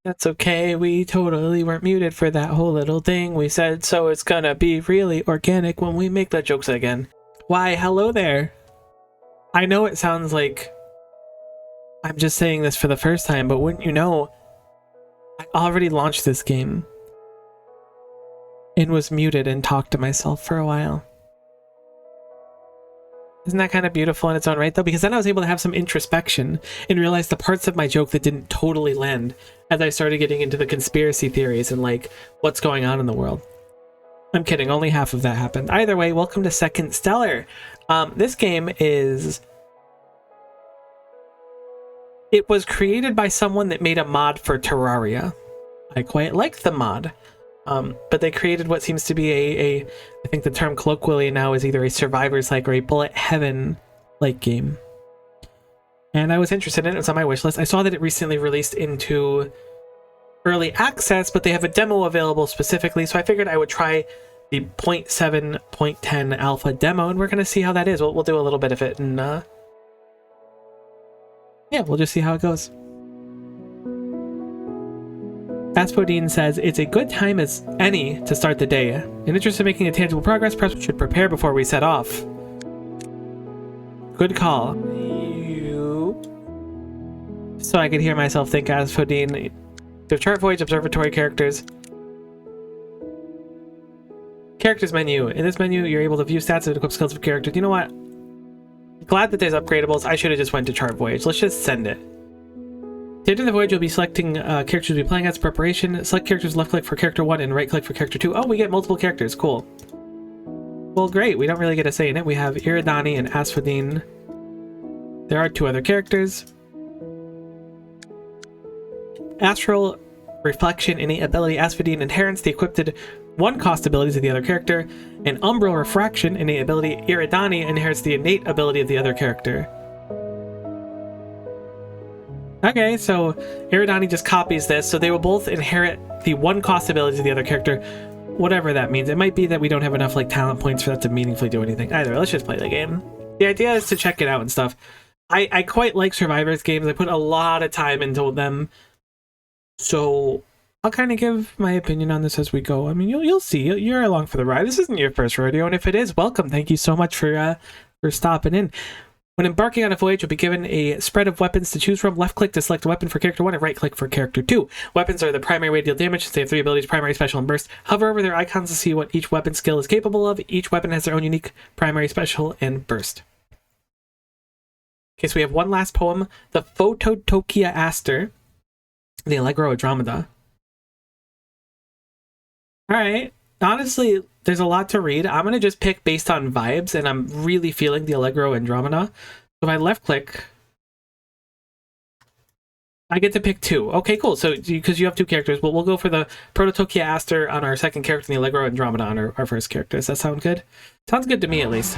That's okay, we totally weren't muted for that whole little thing we said, so it's gonna be really organic when we make the jokes again. Why, hello there. I know it sounds like I'm just saying this for the first time, but wouldn't you know, I already launched this game and was muted and talked to myself for a while. Isn't that kind of beautiful in its own right, though? Because then I was able to have some introspection and realize the parts of my joke that didn't totally land as I started getting into the conspiracy theories and, like, what's going on in the world. I'm kidding, only half of that happened. Either way, welcome to Second Stellar. This game is... It was created by someone that made a mod for Terraria. I quite like the mod. But they created what seems to be I think the term colloquially now is either a Survivors-like or a Bullet Heaven-like game. And I was interested in it. It's on my wish list. I saw that it recently released into early access, but they have a demo available specifically, so I figured I would try the 0.7.10 alpha demo, and we're going to see how that is. We'll do a little bit of it, and yeah, we'll just see how it goes. Aspodine says, it's a good time as any to start the day. In interest of making a tangible progress, perhaps we should prepare before we set off. Good call. So I could hear myself think, Aspodine. The chart voyage observatory characters. Characters menu. In this menu, you're able to view stats and equip skills of characters. You know what? Glad that there's upgradables. I should have just went to chart voyage. Let's just send it. To enter the voyage, you'll be selecting characters you'll be playing as preparation. Select characters, left click for character 1 and right click for character 2. Oh, we get multiple characters. Cool. Well, great. We don't really get a say in it. We have Iridani and Asphodine. There are 2 other characters. Astral Reflection, innate ability. Asphodine inherits the equipped 1-cost abilities of the other character. And Umbral Refraction, innate ability. Iridani inherits the innate ability of the other character. Okay, so Iridani just copies this, so they will both inherit the 1-cost abilities of the other character, whatever that means. It might be that we don't have enough like talent points for that to meaningfully do anything. Either way, let's just play the game. The idea is to check it out and stuff. I quite like Survivors games. I put a lot of time into them, so I'll kind of give my opinion on this as we go. I mean, you'll see. You're along for the ride. This isn't your first rodeo, and if it is, welcome. Thank you so much for stopping in. When embarking on a voyage, you'll be given a spread of weapons to choose from. Left-click to select a weapon for character 1 and right-click for character 2. Weapons are the primary way to deal damage since they have 3 abilities, primary, special, and burst. Hover over their icons to see what each weapon skill is capable of. Each weapon has their own unique primary, special, and burst. Okay, so we have one last poem. The Phototokia Aster. The Allegro Andromeda. Alright. Honestly, there's a lot to read. I'm going to just pick based on vibes, and I'm really feeling the Allegro Andromeda. So if I left-click, I get to pick 2. Okay, cool. So, because you have 2 characters, but we'll go for the Prototokia Aster on our second character and the Allegro Andromeda on our first character. Does that sound good? Sounds good to me, at least.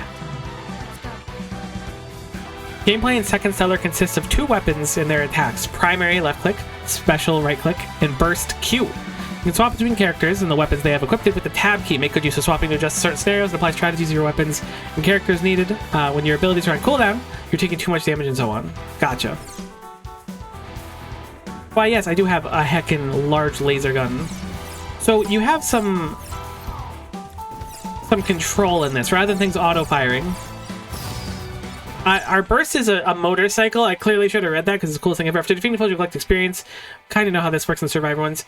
Gameplay in Second Stellar consists of 2 weapons and their attacks. Primary, left-click, special, right-click, and burst, Q. You can swap between characters and the weapons they have equipped with the tab key. Make good use of swapping to adjust certain scenarios and apply strategies to your weapons and characters needed. When your abilities are on cooldown, you're taking too much damage and so on. Gotcha. Why, yes, I do have a heckin' large laser gun. So you have some control in this, rather than things auto-firing. Our burst is a motorcycle. I clearly should have read that because it's the coolest thing ever. After defeating foes, you collect experience. Kind of know how this works in Survivor ones.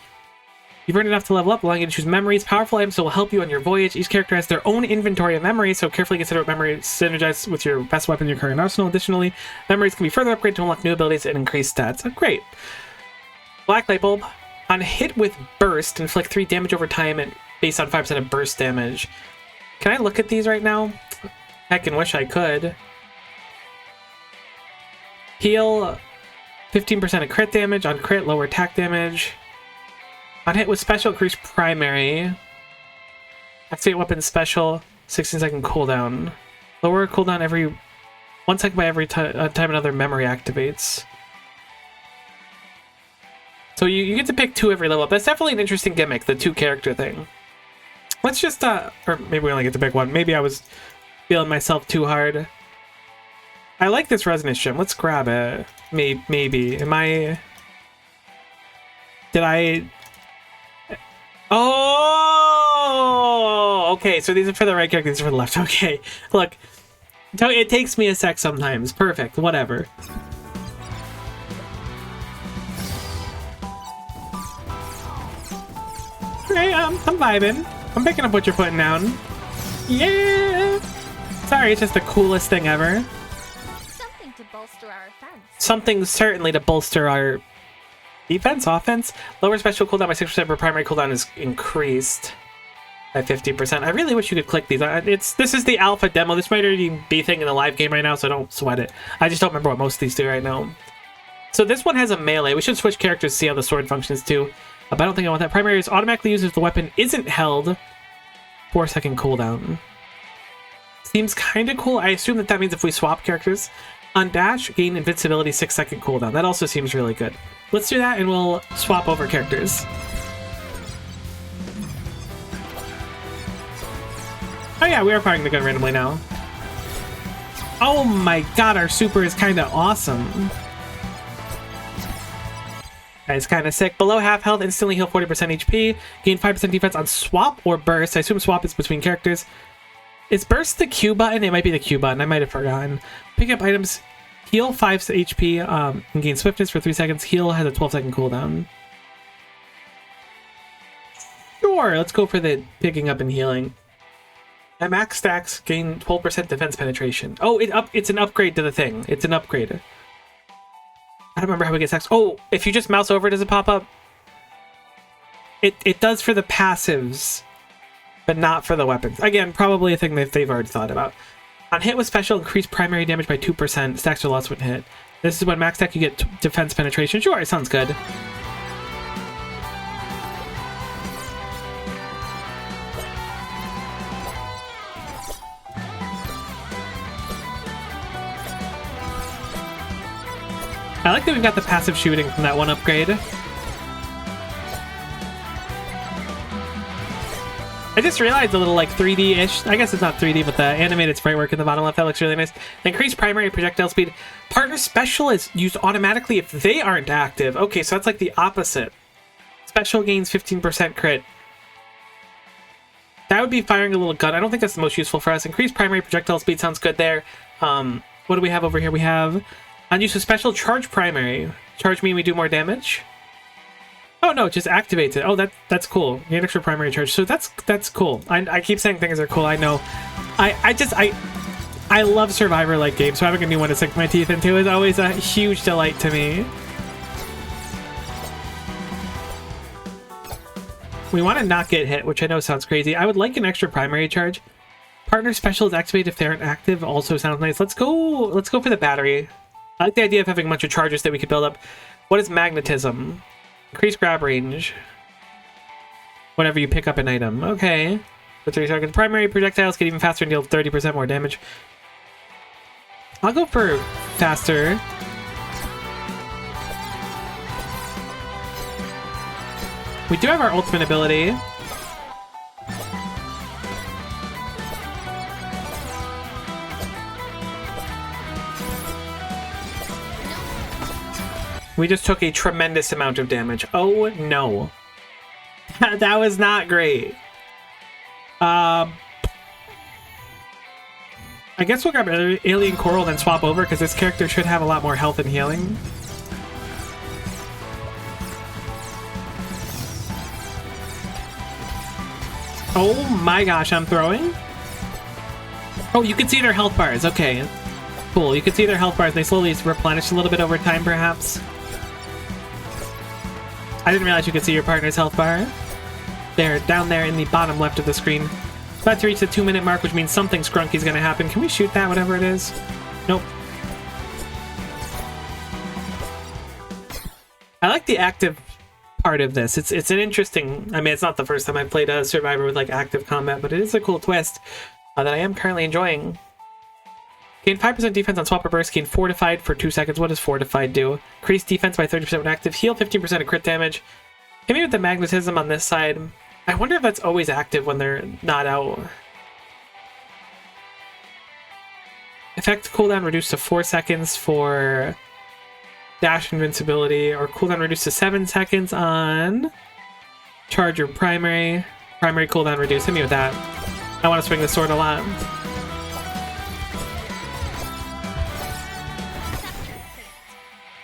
You've earned enough to level up, allowing you to choose memories. Powerful items that will help you on your voyage. Each character has their own inventory of memories, so carefully consider what memories synergize with your best weapon in your current arsenal. Additionally, memories can be further upgraded to unlock new abilities and increase stats. Oh, great. Black Light Bulb. On hit with burst, inflict 3 damage over time and based on 5% of burst damage. Can I look at these right now? Heckin' wish I could. Heal 15% of crit damage. On crit, lower attack damage. On hit with special, increase primary. Activate weapon special, 16-second cooldown. Lower cooldown every 1 second by every time another memory activates. So you get to pick 2 every level up. That's definitely an interesting gimmick, the 2-character thing. Let's just, or maybe we only get to pick 1. Maybe I was feeling myself too hard. I like this resonance gem. Let's grab it. Maybe. Am I... Did I... Oh! Okay, so these are for the right character, these are for the left. Okay. Look. It takes me a sec sometimes. Perfect. Whatever. Okay, I'm vibing. I'm picking up what you're putting down. Yeah! Sorry, it's just the coolest thing ever. Something to bolster our defense. Something certainly to bolster our defense, offense. Lower special cooldown by 6%, but primary cooldown is increased by 50%. I really wish you could click these. This is the alpha demo. This might already be a thing in the live game right now, so don't sweat it. I just don't remember what most of these do right now. So this one has a melee. We should switch characters to see how the sword functions too. But I don't think I want that. Primary is automatically used if the weapon isn't held. 4-second cooldown. Seems kind of cool. I assume that means if we swap characters. On dash, gain invincibility 6-second cooldown. That also seems really good. Let's do that and we'll swap over characters. Oh yeah, we are firing the gun randomly now. Oh my god, our super is kind of awesome. It's kind of sick. Below half health, instantly heal 40% HP. Gain 5% defense on swap or burst. I assume swap is between characters. Is burst the Q button? It might be the Q button. I might have forgotten. Pick up items. Heal 5 HP and gain swiftness for 3 seconds. Heal has a 12-second cooldown. Sure, let's go for the picking up and healing. At max stacks, gain 12% defense penetration. Oh, it's an upgrade to the thing. It's an upgrade. I don't remember how we get stacks. Oh, if you just mouse over, does it pop up? It does for the passives, but not for the weapons. Again, probably a thing that they've already thought about. On hit with special, increase primary damage by 2%. Stacks are lost when hit. This is when max stack you get defense penetration. Sure, it sounds good. I like that we've got the passive shooting from that one upgrade. I just realized a little like 3D-ish. I guess it's not 3D, but the animated sprite work in the bottom left, that looks really nice. Increased primary projectile speed. Partner special is used automatically if they aren't active. Okay, so that's like the opposite. Special gains 15% crit. That would be firing a little gun. I don't think that's the most useful for us. Increased primary projectile speed sounds good there. What do we have over here? We have... On use of special, charge primary. Charge mean we do more damage? Oh no, it just activates it. Oh, that's cool. Gain extra primary charge. So that's cool. I keep saying things are cool. I know. I love Survivor-like games, so having a new one to sink my teeth into is always a huge delight to me. We want to not get hit, which I know sounds crazy. I would like an extra primary charge. Partner special is activated if they aren't active. Also sounds nice. Let's go for the battery. I like the idea of having a bunch of charges that we could build up. What is magnetism? Increase grab range. Whenever you pick up an item. Okay. For 3 seconds. Primary projectiles get even faster and deal 30% more damage. I'll go for faster. We do have our ultimate ability. We just took a tremendous amount of damage. Oh no. That was not great. I guess we'll grab Alien Coral and then swap over because this character should have a lot more health and healing. Oh my gosh, I'm throwing? Oh, you can see their health bars. Okay. Cool. You can see their health bars. They slowly replenish a little bit over time, perhaps. I didn't realize you could see your partner's health bar. There, down there in the bottom left of the screen. About to reach the 2-minute mark, which means something scrunky is going to happen. Can we shoot that, whatever it is? Nope. I like the active part of this. It's an interesting... I mean, it's not the first time I've played a Survivor with like active combat, but it is a cool twist that I am currently enjoying. Gain 5% defense on swap or burst. Gain fortified for 2 seconds. What does fortified do? Increase defense by 30% when active. Heal 15% of crit damage. Hit me with the magnetism on this side. I wonder if that's always active when they're not out. Effect cooldown reduced to 4 seconds for dash invincibility, or cooldown reduced to 7 seconds on charge or primary. Primary cooldown reduced. Hit me with that. I want to swing the sword a lot.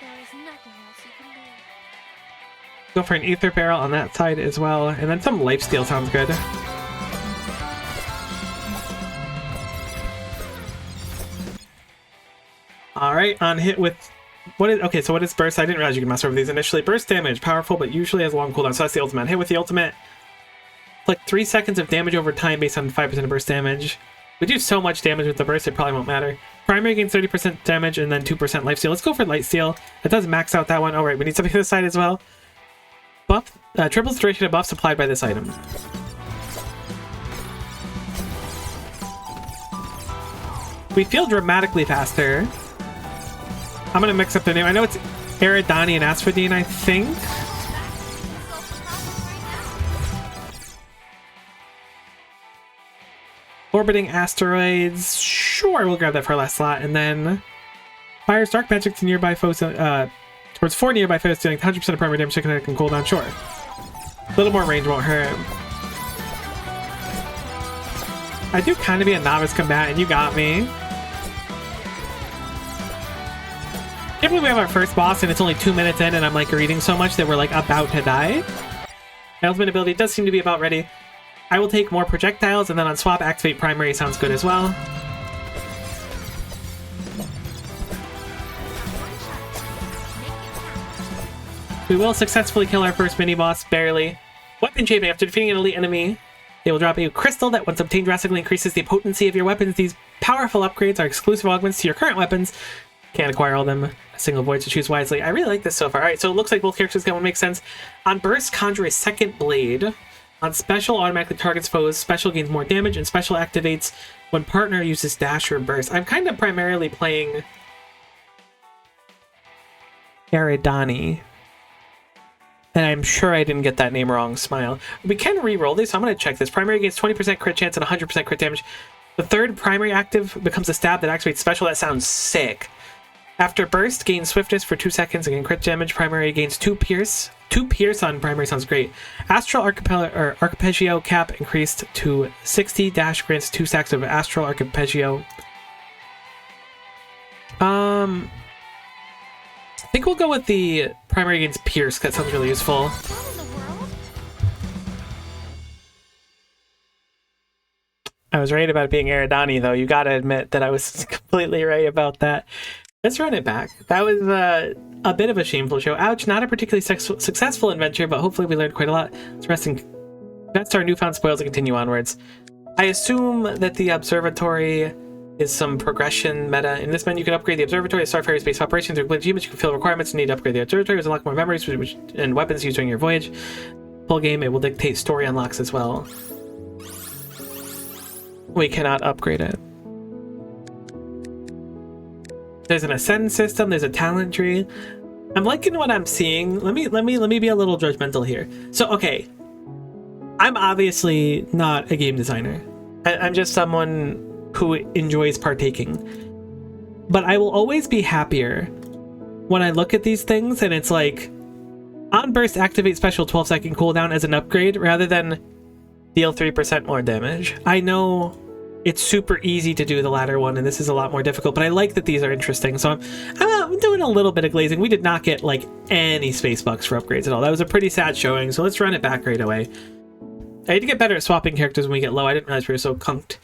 There is nothing else you can do. Go for an ether barrel on that side as well, and then some lifesteal sounds good. All right, on hit with what is okay? So what is burst? I didn't realize you could mess over these initially. Burst damage, powerful, but usually has a long cooldown. So that's the ultimate. Hit with the ultimate. Like 3 seconds of damage over time based on 5% of burst damage. We do so much damage with the burst, it probably won't matter. Primary gains 30% damage and then 2% lifesteal. Let's go for light steal. It does max out that one. All right, we need something to the side as well. Buff, triples duration of buffs applied by this item. We feel dramatically faster. I'm gonna mix up the name. I know it's Eridani and Asphodine, I think. Orbiting asteroids. Sure, we'll grab that for our last slot. And then fires dark magic to nearby foes, towards 4 nearby foes, dealing 100% of primary damage to kinetic and cooldown. Sure. A little more range won't hurt. I do kind of be a novice combatant. You got me. Can't believe we have our first boss and it's only 2 minutes in and I'm like reading so much that we're like about to die. My ultimate ability does seem to be about ready. I will take more projectiles and then on swap activate primary sounds good as well. We will successfully kill our first mini boss, barely. Weapon shaping. After defeating an elite enemy, they will drop a crystal that once obtained drastically increases the potency of your weapons. These powerful upgrades are exclusive augments to your current weapons. Can't acquire all of them. A single void, so choose wisely. I really like this so far. Alright, so it looks like both characters can make sense. On burst, conjure a second blade. On special, automatically targets foes. Special gains more damage, and special activates when partner uses dash or burst. I'm kind of primarily playing Eridani. And I'm sure I didn't get that name wrong. Smile. We can re-roll this, so I'm going to check this. Primary gains 20% crit chance and 100% crit damage. The third primary active becomes a stab that activates special. That sounds sick. After burst, gains swiftness for 2 seconds and crit damage. Primary gains 2 pierce. 2 pierce on primary sounds great. Astral Arpeggio cap increased to 60. Dash grants 2 stacks of Astral Arpeggio. I think we'll go with the primary gains pierce. That sounds really useful. I was right about it being Eridani, though. You gotta admit that I was completely right about that. Let's run it back. That was a bit of a shameful show. Ouch, not a particularly successful adventure, but hopefully we learned quite a lot. Let's rest and invest our newfound spoils and continue onwards. I assume that the observatory is some progression meta. In this menu, you can upgrade the observatory, Starfare's base operations, or achievements. You can fill requirements and need to upgrade the observatory, unlock more memories and weapons used during your voyage. Full game, it will dictate story unlocks as well. We cannot upgrade it. There's an ascend system, there's a talent tree. I'm liking what I'm seeing. Let me be a little judgmental here. So okay, I'm obviously not a game designer. I'm just someone who enjoys partaking. But I will always be happier when I look at these things and it's like on burst activate special 12-second cooldown as an upgrade rather than deal 3% more damage. I know it's super easy to do the latter one and this is a lot more difficult, but I like that these are interesting. So I'm doing a little bit of glazing. We did not get like any space bucks for upgrades at all. That was a pretty sad showing, so let's run it back right away. I need to get better at swapping characters when we get low. I didn't realize we were so conked.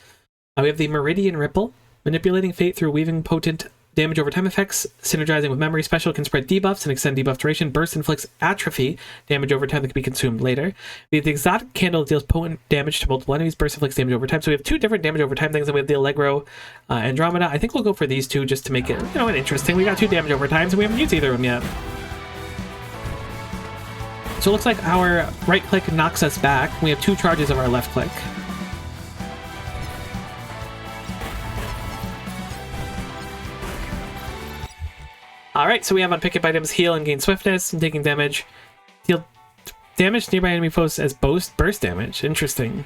We have the Meridian Ripple. Manipulating fate through weaving potent damage over time effects. Synergizing with memory special can spread debuffs and extend debuff duration. Burst inflicts atrophy damage over time that can be consumed later. We have the exotic candle that deals potent damage to multiple enemies. Burst inflicts damage over time. So we have 2 different damage over time things, and we have the Allegro Andromeda. I think we'll go for these 2 just to make it, you know, interesting. We got 2 damage over times and we haven't used either of them yet. So it looks like our right click knocks us back. We have 2 charges of our left click. Alright, so we have on pick up items heal and gain swiftness and taking damage. Deal damage to nearby enemy foes as burst damage. Interesting.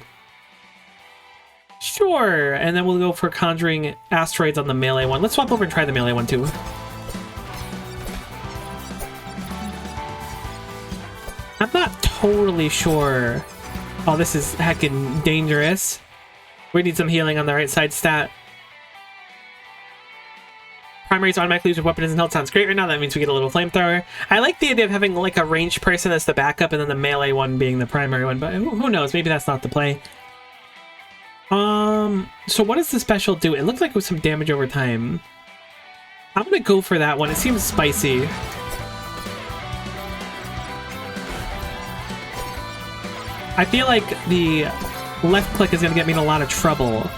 Sure, and then we'll go for conjuring asteroids on the melee one. Let's swap over and try the melee one too. I'm not totally sure. Oh, this is heckin' dangerous. We need some healing on the right side stat. Primaries automatically use your weapon isn't held. Sounds great right now. That means we get a little flamethrower. I like the idea of having like a ranged person as the backup and then the melee one being the primary one, but who knows? Maybe that's not the play. So what does the special do? It looked like it was some damage over time. I'm gonna go for that one. It seems spicy. I feel like the left click is gonna get me in a lot of trouble,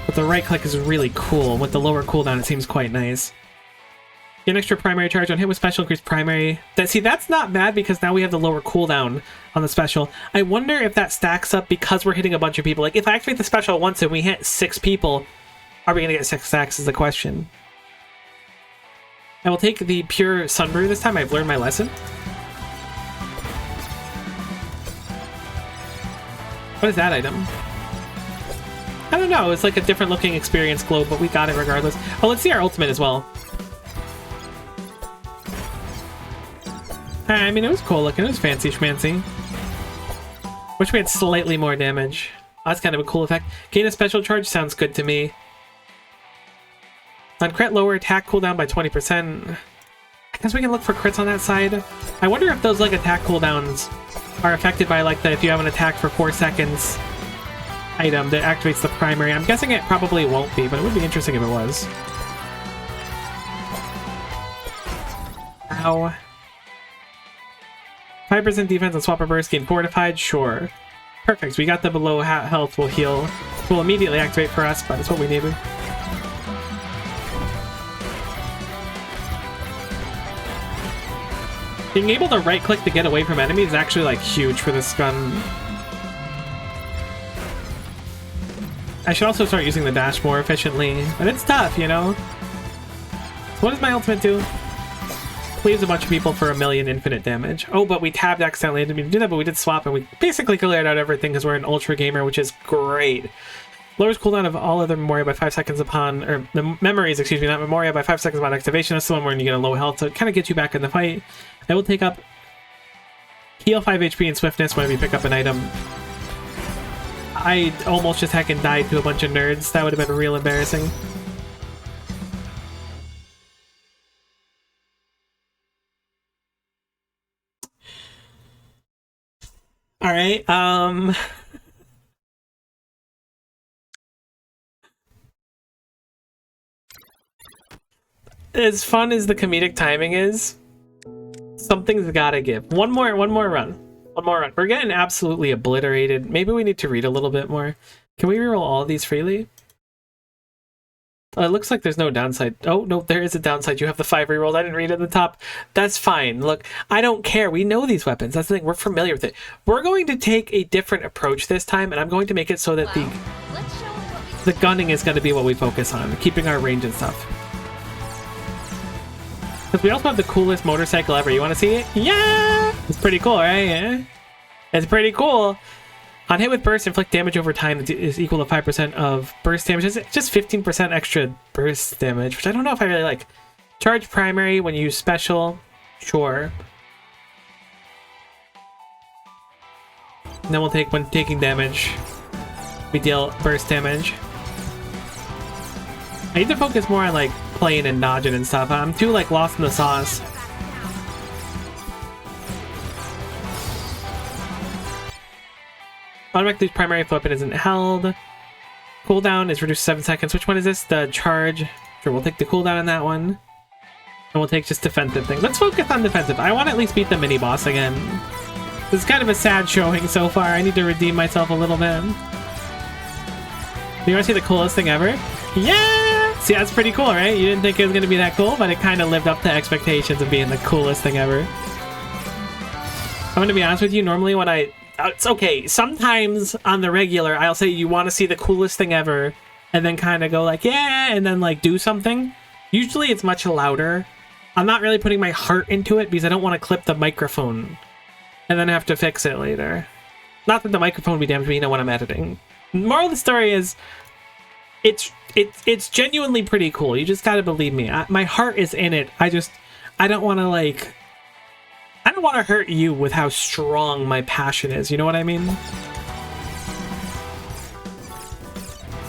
but the right click is really cool. With the lower cooldown, it seems quite nice. Get an extra primary charge on hit with special, increase primary. See, that's not bad because now we have the lower cooldown on the special. I wonder if that stacks up because we're hitting a bunch of people. Like, if I activate the special once and we hit 6 people, are we going to get 6 stacks is the question. I will take the pure Sunbrew this time. I've learned my lesson. What is that item? I don't know. It's like a different looking experience globe, but we got it regardless. Oh, let's see our ultimate as well. I mean, it was cool looking. It was fancy schmancy. Wish we had slightly more damage. Oh, that's kind of a cool effect. Gain a special charge sounds good to me. On crit, lower attack cooldown by 20%. I guess we can look for crits on that side. I wonder if those like attack cooldowns are affected by like the if you have an attack for 4 seconds item that activates the primary. I'm guessing it probably won't be, but it would be interesting if it was. Ow. 5% defense on swapper burst, gain fortified, sure. Perfect, we got the below health will heal. Will immediately activate for us, but it's what we needed. Being able to right click to get away from enemies is actually like huge for this gun. I should also start using the dash more efficiently, but it's tough, you know? So what does my ultimate do? Leaves a bunch of people for 1,000,000 infinite damage. Oh, but we tabbed accidentally. I didn't mean to do that, but we did swap and we basically cleared out everything because we're an ultra gamer, which is great. Lowers cooldown of all other memoria by 5 seconds upon, or the memories, excuse me, not memoria, by 5 seconds upon activation. That's the one where you get a low health, so it kind of gets you back in the fight. I will take up heal 5 HP and swiftness whenever you pick up an item. I almost just heckin' died to a bunch of nerds. That would have been real embarrassing. All right, as fun as the comedic timing is, something's gotta give. One more run. One more run. We're getting absolutely obliterated. Maybe we need to read a little bit more. Can we reroll all of these freely? It looks like there's no downside. Oh, no, there is a downside. You have the 5 rerolls. I didn't read it at the top. That's fine. Look, I don't care. We know these weapons. That's the thing. We're familiar with it. We're going to take a different approach this time, and I'm going to make it so that the gunning is going to be what we focus on, keeping our range and stuff. Because we also have the coolest motorcycle ever. You want to see it? Yeah! It's pretty cool, right? Yeah. It's pretty cool. On hit with burst, inflict damage over time is equal to 5% of burst damage. It's just 15% extra burst damage, which I don't know if I really like. Charge primary when you use special. Sure. And then we'll take, when taking damage, we deal burst damage. I need to focus more on like playing and dodging and stuff. I'm too like lost in the sauce. Automatically primary weapon isn't held. Cooldown is reduced to 7 seconds. Which one is this? The charge. Sure, we'll take the cooldown on that one. And we'll take just defensive things. Let's focus on defensive. I want to at least beat the mini boss again. This is kind of a sad showing so far. I need to redeem myself a little bit. You want to see the coolest thing ever? Yeah! See, that's pretty cool, right? You didn't think it was going to be that cool, but it kind of lived up to expectations of being the coolest thing ever. I'm going to be honest with you. Normally when it's okay. Sometimes on the regular, I'll say you want to see the coolest thing ever, and then kind of go like, yeah, and then like do something. Usually it's much louder. I'm not really putting my heart into it because I don't want to clip the microphone and then have to fix it later. Not that the microphone would be damaged, but you know when I'm editing. Moral of the story is, it's genuinely pretty cool. You just gotta believe me. My heart is in it. I don't want to like, I don't want to hurt you with how strong my passion is. You know what I mean?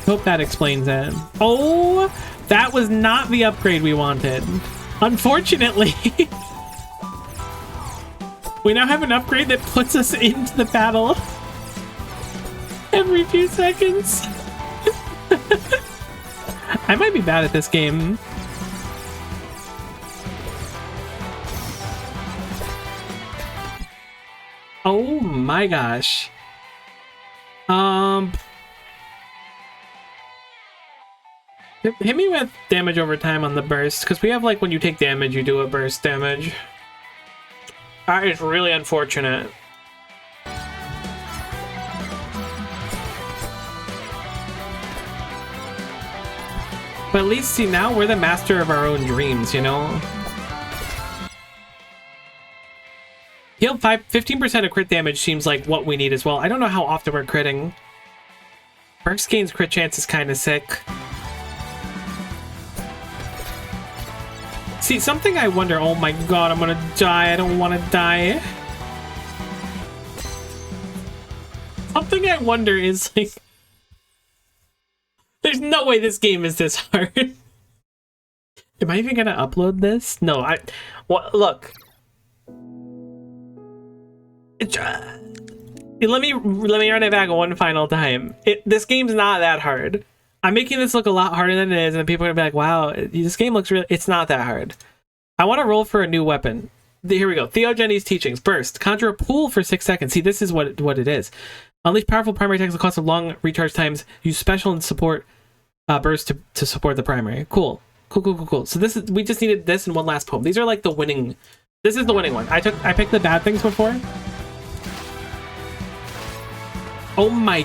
Hope that explains it. Oh, that was not the upgrade we wanted. Unfortunately. We now have an upgrade that puts us into the battle every few seconds. I might be bad at this game. Oh my gosh. Hit me with damage over time on the burst, because we have like when you take damage, you do a burst damage. That is really unfortunate. But at least, see, now we're the master of our own dreams, you know? Heal 15% of crit damage seems like what we need as well. I don't know how often we're critting. Burst gains crit chance is kind of sick. See, something I wonder... Oh my god, I'm gonna die. I don't want to die. Something I wonder is, like... There's no way this game is this hard. Am I even gonna upload this? No, well, look. Let me run it back one final time. This game's not that hard. I'm making this look a lot harder than it is, and people are gonna be like, wow, this game looks really... It's not that hard. I want to roll for a new weapon. Here we go. Theogony's teachings. Burst. Conjure a pool for 6 seconds. See, this is what it is. Unleash powerful primary attacks at the cost of long recharge times. Use special and support burst to support the primary. Cool. Cool. So this is... We just needed this and one last poem. These are like the winning... This is the winning one. I picked the bad things before. Oh my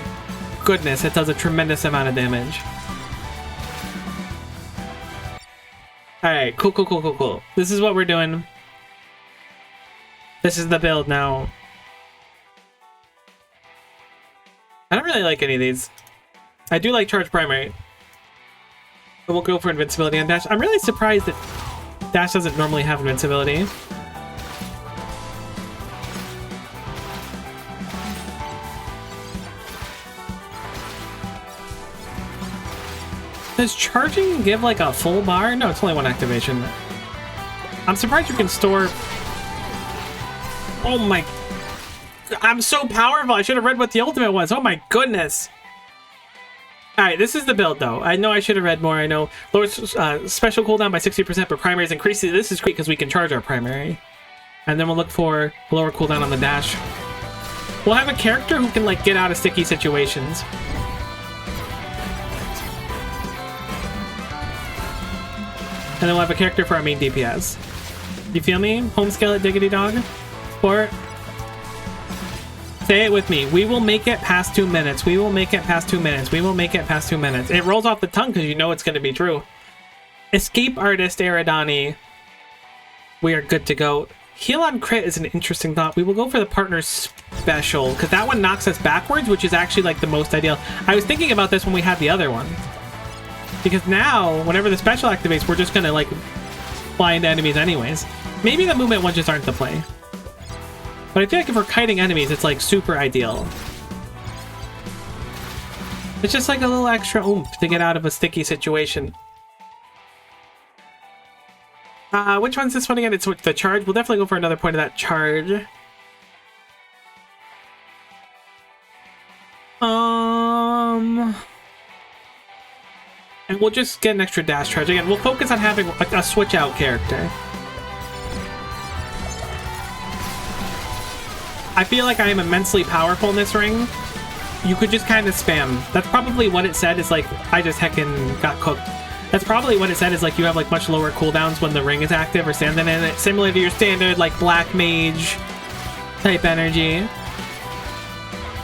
goodness, it does a tremendous amount of damage. Alright, cool. This is what we're doing. This is the build now. I don't really like any of these. I do like charge primary. But we'll go for invincibility and dash. I'm really surprised that dash doesn't normally have invincibility. Does charging give like a full bar? No, it's only one activation. I'm surprised you can store... Oh my... I'm so powerful. I should have read what the ultimate was. Oh my goodness. Alright, this is the build though. I know I should have read more. I know. Lowers special cooldown by 60%, but primary is increased. This is great because we can charge our primary. And then we'll look for lower cooldown on the dash. We'll have a character who can like get out of sticky situations. And then we'll have a character for our main DPS. You feel me? Home skillet diggity dog? Or say it with me. We will make it past 2 minutes. We will make it past 2 minutes. We will make it past 2 minutes. It rolls off the tongue because you know it's going to be true. Escape artist Eridani. We are good to go. Heal on crit is an interesting thought. We will go for the partner special because that one knocks us backwards, which is actually like the most ideal. I was thinking about this when we had the other one. Because now, whenever the special activates, we're just gonna, like, fly into enemies anyways. Maybe the movement ones just aren't the play. But I feel like if we're kiting enemies, it's, like, super ideal. It's just, like, a little extra oomph to get out of a sticky situation. Which one's this one again? It's the charge. We'll definitely go for another point of that charge. And we'll just get an extra dash charge. Again, we'll focus on having a switch out character. I feel like I am immensely powerful in this ring. You could just kind of spam. That's probably what it said, is like, I just heckin' got cooked. That's probably what it said, is like you have like much lower cooldowns when the ring is active or standing in it. Similar to your standard like black mage type energy.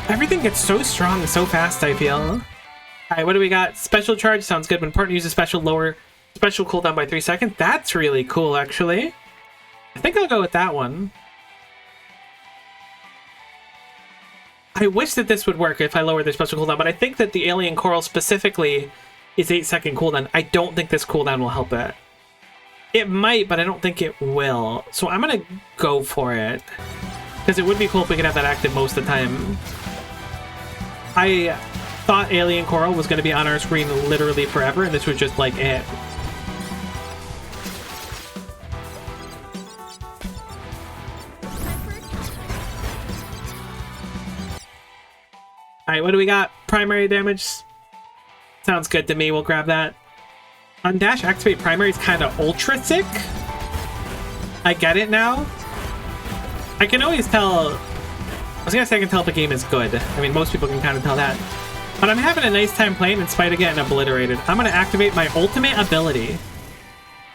Everything gets so strong so fast, I feel. Alright, what do we got? Special charge sounds good. When partner uses special cooldown by 3 seconds. That's really cool, actually. I think I'll go with that one. I wish that this would work if I lower their special cooldown, but I think that the alien coral specifically is 8-second cooldown. I don't think this cooldown will help it. It might, but I don't think it will. So I'm gonna go for it. Because it would be cool if we could have that active most of the time. I thought alien coral was gonna be on our screen literally forever, and this was just like it. Alright, what do we got? Primary damage. Sounds good to me. We'll grab that. Undash activate primary is kind of ultra sick. I get it now. I can always tell. I was gonna say I can tell if a game is good. I mean, most people can kind of tell that. But I'm having a nice time playing in spite of getting obliterated. I'm gonna activate my ultimate ability.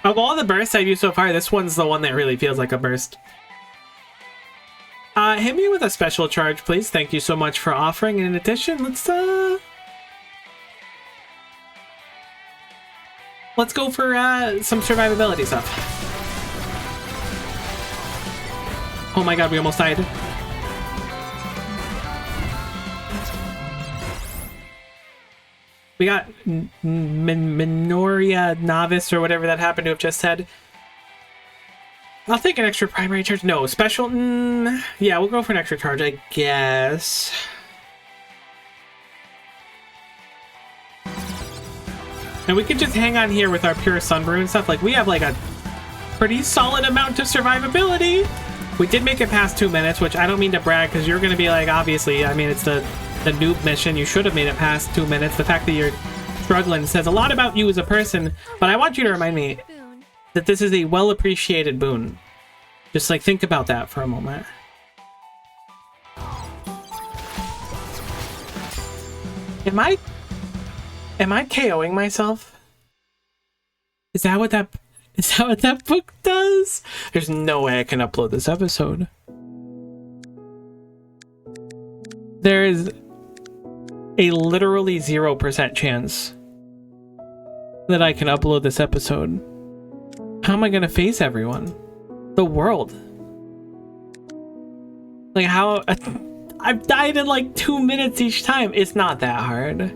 Of all the bursts I've used so far, this one's the one that really feels like a burst. Hit me with a special charge, please. Thank you so much for offering. And in addition, let's go for some survivability stuff. Oh my god, we almost died. We got Minoria Novice or whatever that happened to have just said. I'll take an extra primary charge. No, special. Yeah, we'll go for an extra charge, I guess. And we can just hang on here with our pure Sunbrew and stuff. Like, we have like a pretty solid amount of survivability. We did make it past 2 minutes, which I don't mean to brag because you're going to be like, obviously, I mean, it's the noob mission. You should have made it past 2 minutes. The fact that you're struggling says a lot about you as a person. But I want you to remind me that this is a well-appreciated boon. Just like think about that for a moment. Am I KOing myself? Is that what that book does? There's no way I can upload this episode. There is a literally 0% chance that I can upload this episode. How am I gonna face everyone? The world. Like how I've died in like 2 minutes each time. It's not that hard.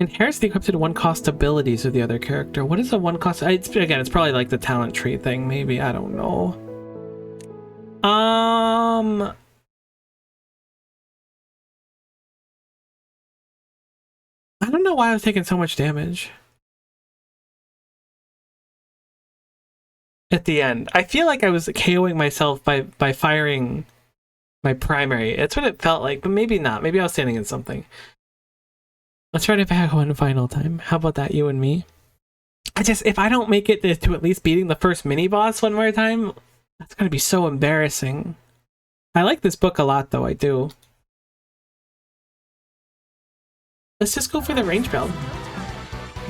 Inherits the encrypted one cost abilities of the other character. What is the one cost? Again, it's probably like the talent tree thing, maybe. I don't know. I don't know why I was taking so much damage. At the end. I feel like I was KOing myself by firing my primary. That's what it felt like, but maybe not. Maybe I was standing in something. Let's try it back one final time. How about that, you and me? If I don't make it to at least beating the first mini-boss one more time, that's gonna be so embarrassing. I like this book a lot, though, I do. Let's just go for the range build.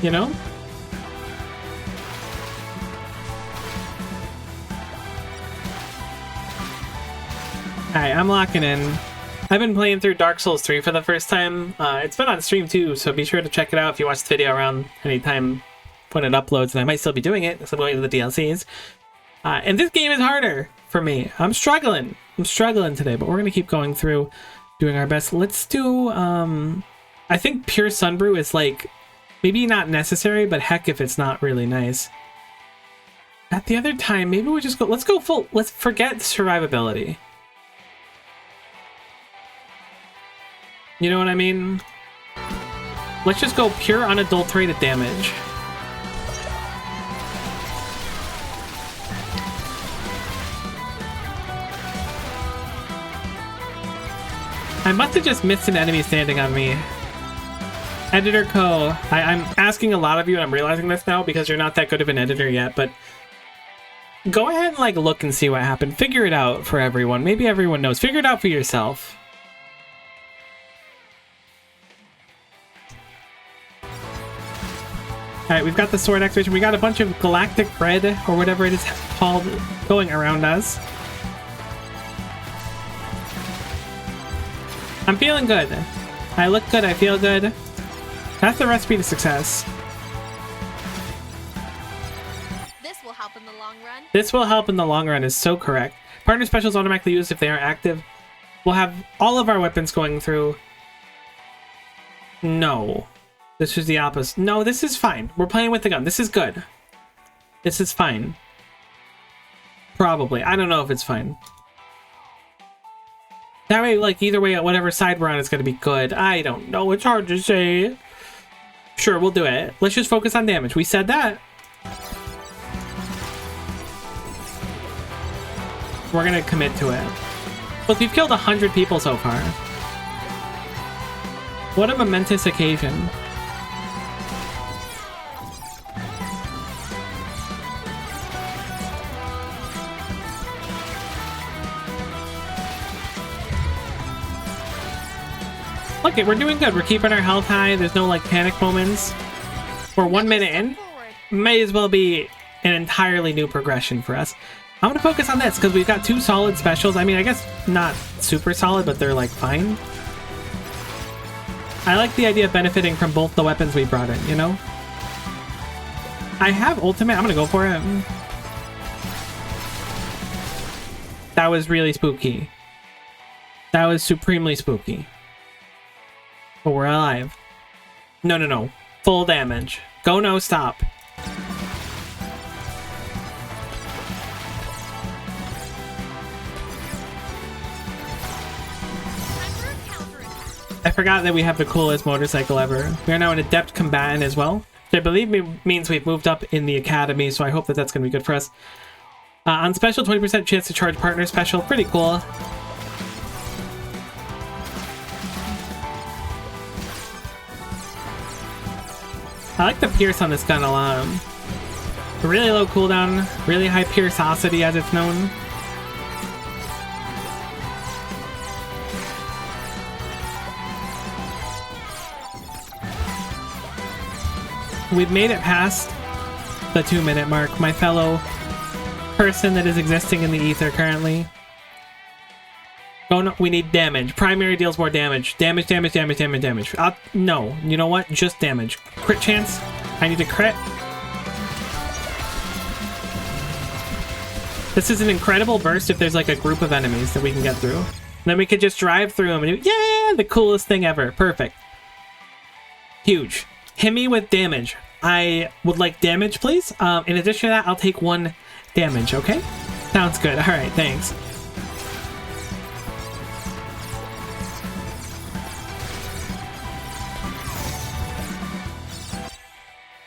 You know? Alright, I'm locking in. I've been playing through Dark Souls 3 for the first time. It's been on stream too, so be sure to check it out if you watch the video around anytime when it uploads, and I might still be doing it, so I'm going to the DLCs. And this game is harder for me. I'm struggling. I'm struggling today, but we're going to keep going through, doing our best. Let's do, I think pure Sunbrew is like, maybe not necessary, but heck if it's not really nice. At the other time, maybe we just go, let's go full, let's forget survivability. You know what I mean? Let's just go pure unadulterated damage. I must have just missed an enemy standing on me. Editor Co. I'm asking a lot of you, and I'm realizing this now because you're not that good of an editor yet, but go ahead and like look and see what happened. Figure it out for everyone. Maybe everyone knows. Figure it out for yourself. Alright, we've got the sword activation. We got a bunch of galactic bread, or whatever it is called, going around us. I'm feeling good. I look good, I feel good. That's the recipe to success. This will help in the long run. This will help in the long run is so correct. Partner specials automatically used if they are active. We'll have all of our weapons going through. No. This is the opposite. No, this is fine. We're playing with the gun. This is good. This is fine. Probably. I don't know if it's fine. That way, like, either way, whatever side we're on is going to be good. I don't know. It's hard to say. Sure, we'll do it. Let's just focus on damage. We said that. We're going to commit to it. Look, we've killed 100 people so far. What a momentous occasion. Look, we're doing good. We're keeping our health high. There's no, like, panic moments. We're 1 minute in. May as well be an entirely new progression for us. I'm going to focus on this because we've got 2 solid specials. I mean, I guess not super solid, but they're, like, fine. I like the idea of benefiting from both the weapons we brought in, you know? I have ultimate. I'm going to go for it. That was really spooky. That was supremely spooky. But we're alive. No, no, no. Full damage. Go no stop. I forgot that we have the coolest motorcycle ever. We are now an adept combatant as well. Which I believe means we've moved up in the academy, so I hope that that's going to be good for us. On special, 20% chance to charge partner special. Pretty cool. I like the pierce on this gun a lot. Really low cooldown, really high pierceosity as it's known. We've made it past the 2-minute mark, my fellow person that is existing in the ether currently. We need damage. Primary deals more damage. Damage, damage, damage, damage, damage. No, you know what? Just damage. Crit chance. I need to crit. This is an incredible burst if there's like a group of enemies that we can get through. And then we could just drive through them and do, yeah, the coolest thing ever. Perfect. Huge. Hit me with damage. I would like damage, please. In addition to that, I'll take 1 damage, okay? Sounds good. All right, thanks.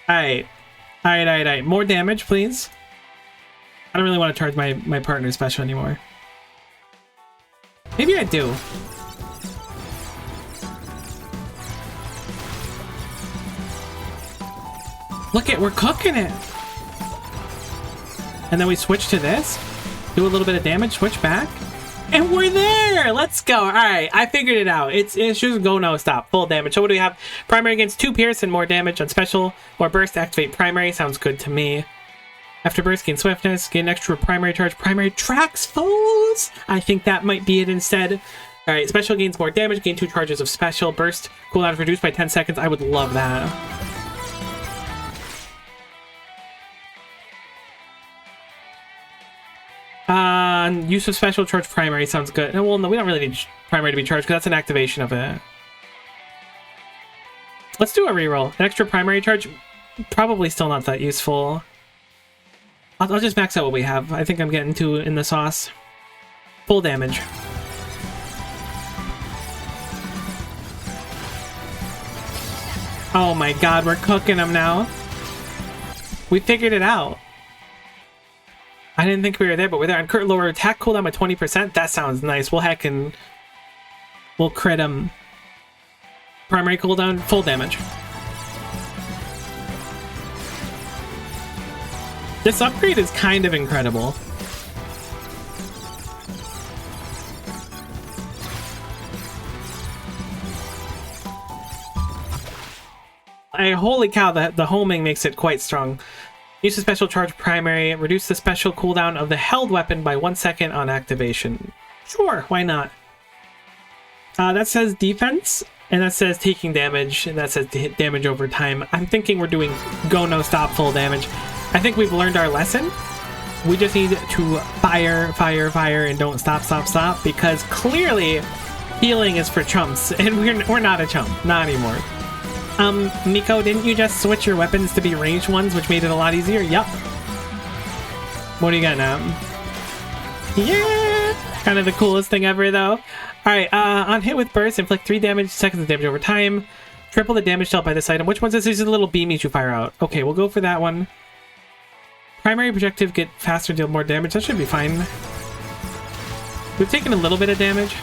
Alright. Alright. More damage, please. I don't really want to charge my partner special anymore. Maybe I do. Look we're cooking it! And then we switch to this. Do a little bit of damage, switch back. And we're there! Let's go! Alright, I figured it out. It's just go no stop. Full damage. So what do we have? Primary against 2 pierce and more damage on special. Or burst, activate primary. Sounds good to me. After burst, gain swiftness. Gain extra primary charge. Primary tracks foes! I think that might be it instead. Alright, special gains more damage. Gain 2 charges of special. Burst. Cooldown is reduced by 10 seconds. I would love that. Use of special charge primary sounds good. Well, no, we don't really need primary to be charged because that's an activation of it. Let's do a reroll. An extra primary charge, probably still not that useful. I'll just max out what we have. I think I'm getting too in the sauce. Full damage. Oh my god, we're cooking them now. We figured it out. I didn't think we were there, but we're there. On lower attack cooldown by 20%. That sounds nice. We'll heck and we'll crit him. Primary cooldown, full damage. This upgrade is kind of incredible. Holy cow, the homing makes it quite strong. Use the special charge primary. Reduce the special cooldown of the held weapon by 1 second on activation. Sure, why not? That says defense, and that says taking damage, and that says damage over time. I'm thinking we're doing go no stop full damage. I think we've learned our lesson. We just need to fire, fire, fire, and don't stop, stop, stop, because clearly healing is for chumps, and we're not a chump, not anymore. Miko, didn't you just switch your weapons to be ranged ones, which made it a lot easier? Yup. What do you got now? Yeah! Kind of the coolest thing ever, though. Alright, on hit with burst, inflict 3 damage, seconds of damage over time. Triple the damage dealt by this item. Which one's this? These are the little beamies you fire out. Okay, we'll go for that one. Primary projective, get faster, deal more damage. That should be fine. We've taken a little bit of damage.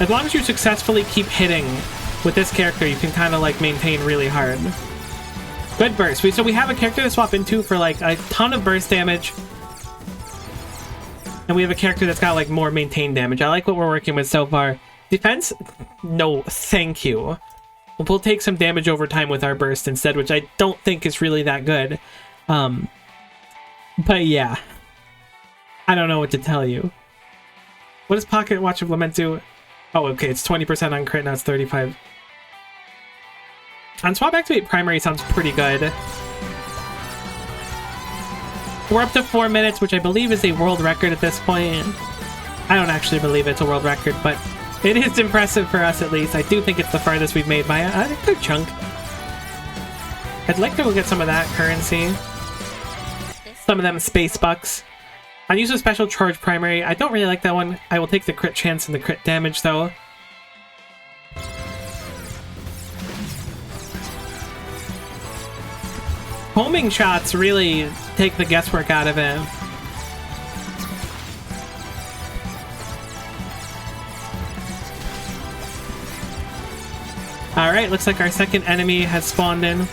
As long as you successfully keep hitting with this character, you can kind of like maintain really hard. Good burst. So we have a character to swap into for like a ton of burst damage. And we have a character that's got like more maintained damage. I like what we're working with so far. Defense? No, thank you. We'll take some damage over time with our burst instead, which I don't think is really that good. But yeah. I don't know what to tell you. What does Pocket Watch of Lament do? Oh, okay, it's 20% on crit, now it's 35. On swap activate primary sounds pretty good. We're up to 4 minutes, which I believe is a world record at this point. I don't actually believe it's a world record, but it is impressive for us at least. I do think it's the farthest we've made by a good chunk. I'd like to go get some of that currency. Some of them space bucks. I use a special charge primary. I don't really like that one. I will take the crit chance and the crit damage though. Homing shots really take the guesswork out of it. Alright, looks like our second enemy has spawned in.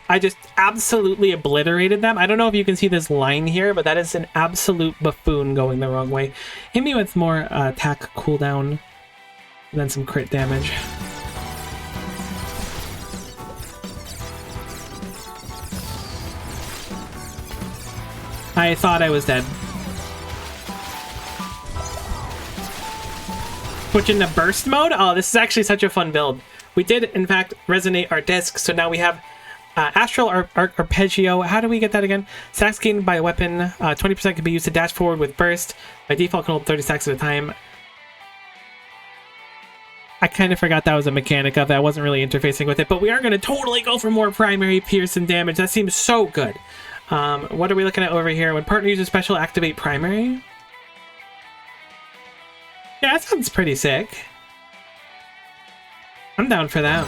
I just absolutely obliterated them. I don't know if you can see this line here, but that is an absolute buffoon going the wrong way. Hit me with more attack cooldown, and then some crit damage. I thought I was dead. Switch into burst mode? Oh, this is actually such a fun build. We did, in fact, resonate our disc, so now we have Astral Arpeggio. How do we get that again? Stacks gained by a weapon. 20% can be used to dash forward with burst. By default, can hold 30 stacks at a time. I kind of forgot that was a mechanic of that. I wasn't really interfacing with it, but we are going to totally go for more primary pierce and damage. That seems so good. What are we looking at over here? When partner uses special, activate primary. Yeah, that sounds pretty sick. I'm down for that.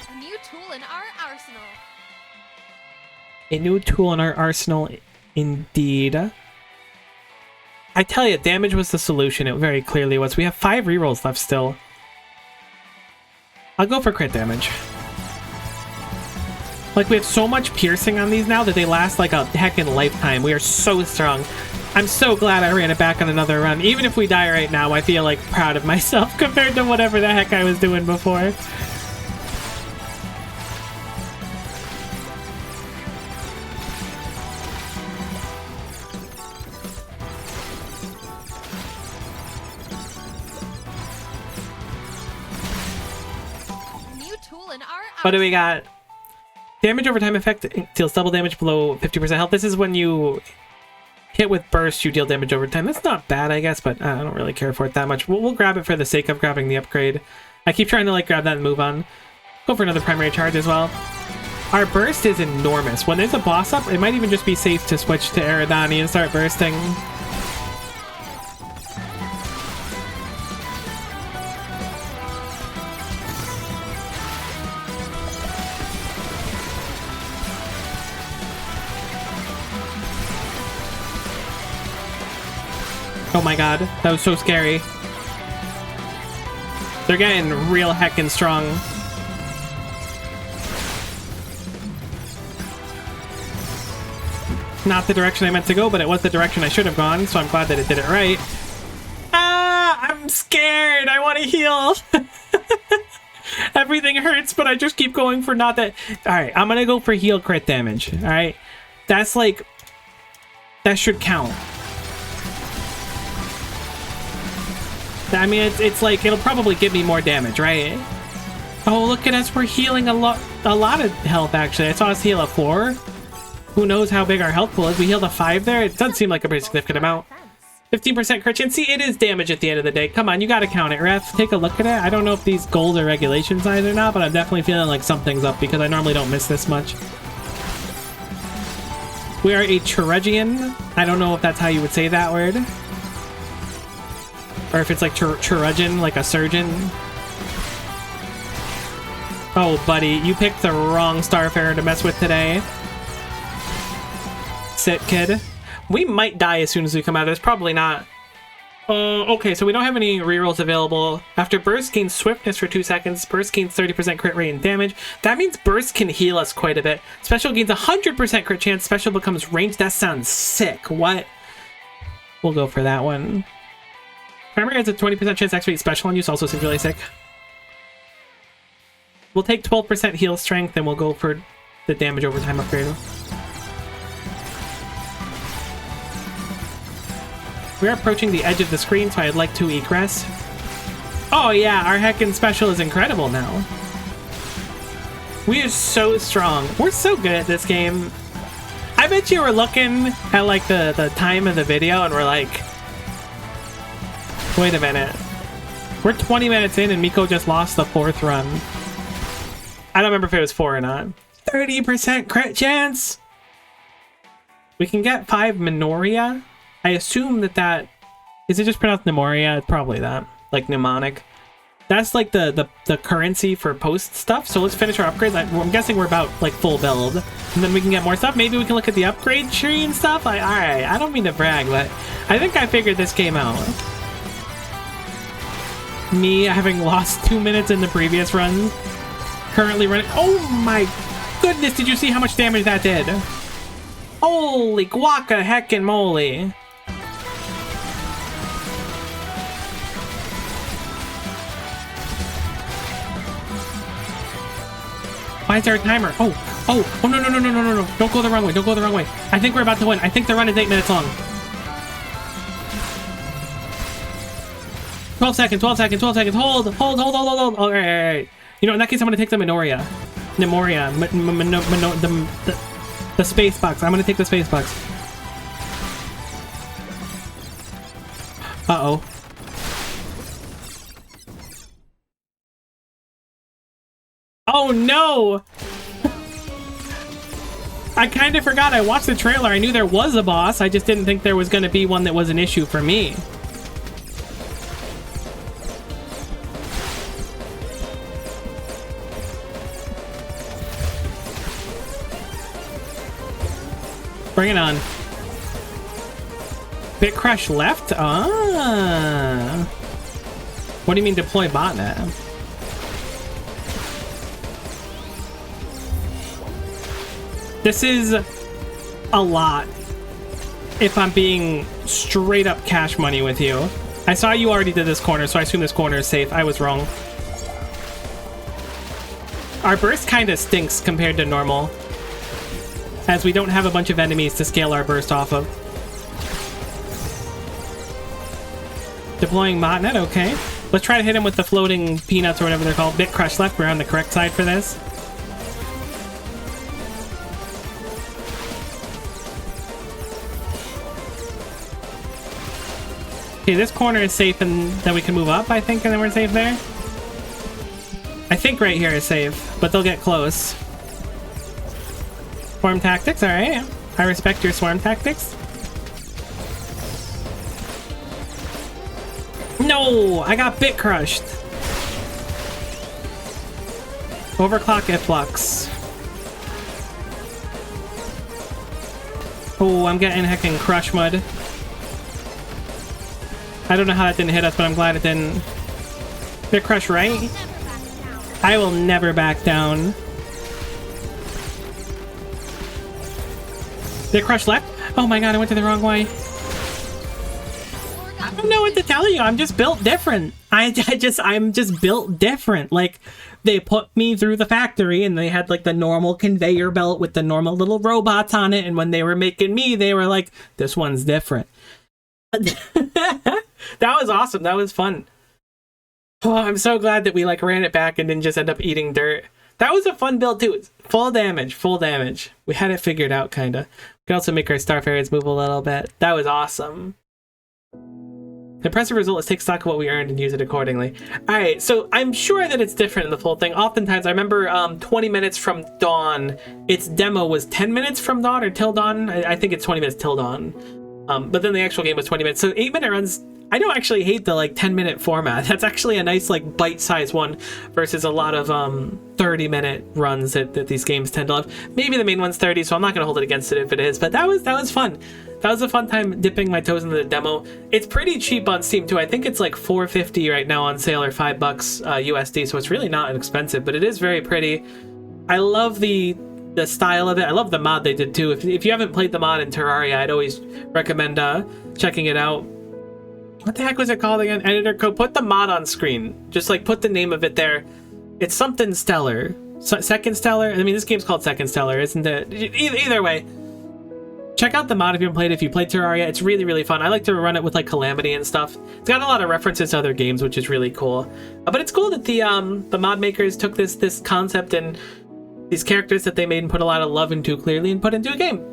A new tool in our arsenal. A new tool in our arsenal, indeed. I tell you, damage was the solution. It very clearly was. We have 5 rerolls left still. I'll go for crit damage. Like, we have so much piercing on these now that they last like a heckin' lifetime. We are so strong. I'm so glad I ran it back on another run. Even if we die right now, I feel like proud of myself compared to whatever the heck I was doing before. What do we got? Damage over time effect deals double damage below 50% health. This is when you hit with burst, you deal damage over time. That's not bad, I guess, but I don't really care for it that much. We'll grab it for the sake of grabbing the upgrade. I keep trying to like grab that and move on. Go for another primary charge as well. Our burst is enormous. When there's a boss up, it might even just be safe to switch to Eridani and start bursting. Oh my god, that was so scary. They're getting real heckin' strong. Not the direction I meant to go, but it was the direction I should have gone, so I'm glad that it did it right. Ah, I'm scared. I want to heal. Everything hurts, but I just keep going for not that. All right, I'm going to go for heal crit damage. All right, that's like, that should count. I mean, it's like, it'll probably give me more damage, right? Oh, look at us. We're healing a lot of health, actually. I saw us heal a 4. Who knows how big our health pool is? We healed a 5 there. It doesn't seem like a pretty significant amount. 15% crit chance. See, it is damage at the end of the day. Come on, you gotta count it, ref. Take a look at it. I don't know if these goals are regulation size or not, but I'm definitely feeling like something's up because I normally don't miss this much. We are a Terraria. I don't know if that's how you would say that word. Or if it's like Terraria, like a surgeon. Oh, buddy, you picked the wrong Starfarer to mess with today. Sit, kid. We might die as soon as we come out of this. Probably not. Okay, so we don't have any rerolls available. After burst, gains swiftness for 2 seconds. Burst gains 30% crit rate and damage. That means burst can heal us quite a bit. Special gains 100% crit chance. Special becomes ranged. That sounds sick. What? We'll go for that one. Remember, has a 20% chance to activate special on you, so also seems really sick. We'll take 12% heal strength, and we'll go for the damage over time upgrade. We're approaching the edge of the screen, so I'd like to egress. Oh yeah, our heckin' special is incredible now. We are so strong. We're so good at this game. I bet you were looking at like the time of the video and we're like, wait a minute. We're 20 minutes in and Miko just lost the 4th run. I don't remember if it was 4 or not. 30% crit chance! We can get 5 Minoria. I assume that is it just pronounced Nemoria? It's probably that, like mnemonic. That's like the currency for post stuff. So let's finish our upgrades. I'm guessing we're about like full build, and then we can get more stuff. Maybe we can look at the upgrade tree and stuff. Like, all right, I don't mean to brag, but I think I figured this game out. Me having lost 2 minutes in the previous run, currently running. Oh my goodness! Did you see how much damage that did? Holy guaca heckin' moly! Why is there a timer? Oh, no. Don't go the wrong way. Don't go the wrong way. I think we're about to win. I think the run is 8 minutes long. 12 seconds. Hold. All right. You know, in that case, I'm going to take the Minoria. The space box. I'm going to take the space box. Uh-oh. Oh no! I kind of forgot. I watched the trailer. I knew there was a boss. I just didn't think there was going to be one that was an issue for me. Bring it on. Bit crush left? Ah. What do you mean deploy botnet? This is a lot, if I'm being straight up cash money with you. I saw you already did this corner, so I assume this corner is safe. I was wrong. Our burst kind of stinks compared to normal, as we don't have a bunch of enemies to scale our burst off of. Deploying botnet, okay. Let's try to hit him with the floating peanuts or whatever they're called. Bit crush left, we're on the correct side for this. Okay, this corner is safe and then we can move up, I think, and then we're safe there. I think right here is safe, but they'll get close. Swarm tactics, alright. I respect your swarm tactics. No! I got bit crushed. Overclock efflux. Oh, I'm getting heckin' crush mud. I don't know how that didn't hit us, but I'm glad it didn't. Bit crush right? I will never back down. Bit crush left? Oh my god, I went to the wrong way. I don't know what to tell you. I'm just built different. I'm just built different. Like, they put me through the factory and they had like the normal conveyor belt with the normal little robots on it. And when they were making me, they were like, this one's different. That was awesome. That was fun. Oh, I'm so glad that we like ran it back and didn't just end up eating dirt. That was a fun build too. Full damage, full damage. We had it figured out, kinda. We could also make our star fairies move a little bit. That was awesome. The impressive result is take stock of what we earned and use it accordingly. Alright, so I'm sure that it's different in the full thing. Oftentimes, I remember 20 minutes from dawn. Its demo was 10 minutes from dawn or till dawn. I think it's 20 minutes till dawn. But then the actual game was 20 minutes. So 8-minute runs, I don't actually hate the like 10-minute format. That's actually a nice like bite-sized one versus a lot of 30-minute runs that these games tend to love. Maybe the main one's 30, so I'm not gonna hold it against it if it is, but that was fun. That was a fun time dipping my toes into the demo. It's pretty cheap on Steam too. I think it's like $4.50 right now on sale or $5 USD, so it's really not expensive, but it is very pretty. I love the style of it. I love the mod they did too. If you haven't played the mod in Terraria, I'd always recommend checking it out. What the heck was it called again? Editor code. Put the mod on screen. Just like put the name of it there. It's something stellar. Second Stellar? I mean, this game's called Second Stellar, isn't it? Either way. Check out the mod if you haven't played it. If you played Terraria, it's really, really fun. I like to run it with like Calamity and stuff. It's got a lot of references to other games, which is really cool. But it's cool that the mod makers took this concept and these characters that they made and put a lot of love into clearly and put into a game.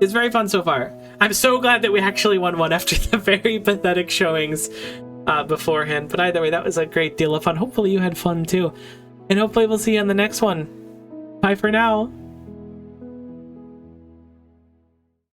It's very fun so far. I'm so glad that we actually won one after the very pathetic showings beforehand. But either way, that was a great deal of fun. Hopefully you had fun too. And hopefully we'll see you on the next one. Bye for now.